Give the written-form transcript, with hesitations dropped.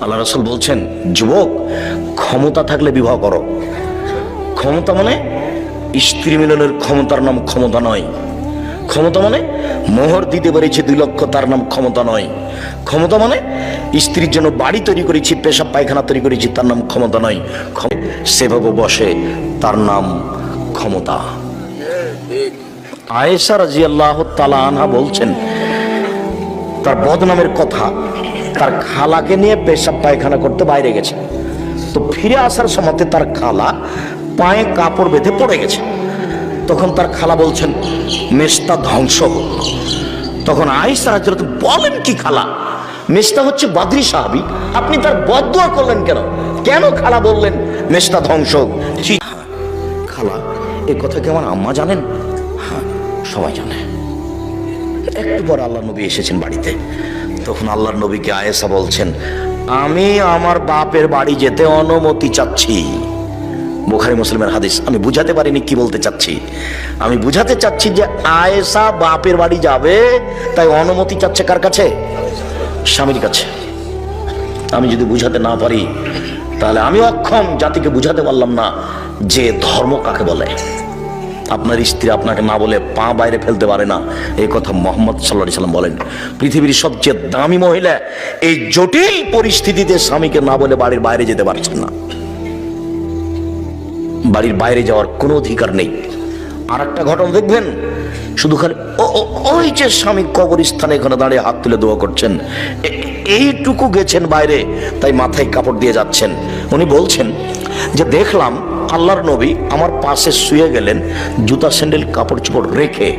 আল্লাহ রাসূল বলছেন, যুবক, ক্ষমতা থাকলে বিবাহ করো। ক্ষমতা মানে স্ত্রী মিলনের ক্ষমতার নাম ক্ষমতা নয়। ক্ষমতা মানে মোহর দিতে পেরেছি 2 লক্ষ, তার নাম ক্ষমতা নয়। ক্ষমতা মানে স্ত্রীর জন্য বাড়ি তৈরি করেছি, পেশাব পায়খানা তৈরি করেছি, তার নাম ক্ষমতা নয়। সেভাবে বসে, তার নাম ক্ষমতা। আয়েশা রাদিয়াল্লাহু তাআলা আনহা বলছেন, তার বদনামের কথা, তার খালাকে নিয়ে পেশাব পায়খানা করতে বাইরে গেছে, তো ফিরে আসার সময় তার খালা পায়ে কাপড় বেঁধে পড়ে গেছে। তখন তার খালা বলছেন, মেশতা ধ্বংস হোক। তখন আয়েশা রাদিয়াল্লাহু তাআলা বলেন, কি খালা? মেশতা হচ্ছে বদরি সাহাবী, আপনি তার বদদুয়া করলেন কেন? কেন খালা বললেন মেশতা ধ্বংস হোক? খালা, এই কথা কি আমার আম্মা জানেন? হ্যাঁ, সবাই জানে। একটু পর আল্লাহ নবী এসেছেন বাড়িতে। তখন আল্লাহর নবীকে আয়েশা বলছেন, আমি আমার বাপের বাড়ি যেতে অনুমতি চাচ্ছি। বুখারী মুসলিমের হাদিস। আমি বুঝাতে পারিনি কি বলতে চাচ্ছি। আমি বুঝাতে চাচ্ছি যে আয়েশা বাপের বাড়ি যাবে, তাই অনুমতি চাচ্ছে কার কাছে? স্বামীর কাছে। আমি যদি বুঝাতে না পারি, তাহলে আমি অক্ষম, জাতিকে বুঝাতে পারলাম না যে ধর্ম কাকে বলে। আপনার স্ত্রী আপনাকে না বলে পা বাইরে ফেলতে পারে না, এই কথা মুহাম্মদ সাল্লাল্লাহু আলাইহি সাল্লাম বলেন। পৃথিবীর সবচেয়ে দামি মহিলা এই জটিল পরিস্থিতিতে স্বামীকে না বলে বাড়ির বাইরে যেতে পারছেন না। বাড়ির বাইরে যাওয়ার কোনো অধিকার নেই। আর একটা ঘটনা দেখবেন, শুধু খালি ওই যে স্বামী কবরস্থানে এখানে দাঁড়িয়ে হাত তুলে দোয়া করছেন, এইটুকু গেছেন বাইরে, তাই মাথায় কাপড় দিয়ে যাচ্ছেন। উনি বলছেন যে দেখলাম আল্লাহর নবী আমার পাশে শুয়ে গেলেন, জুতা স্যান্ডেল কাপড় চোপড় রেখে,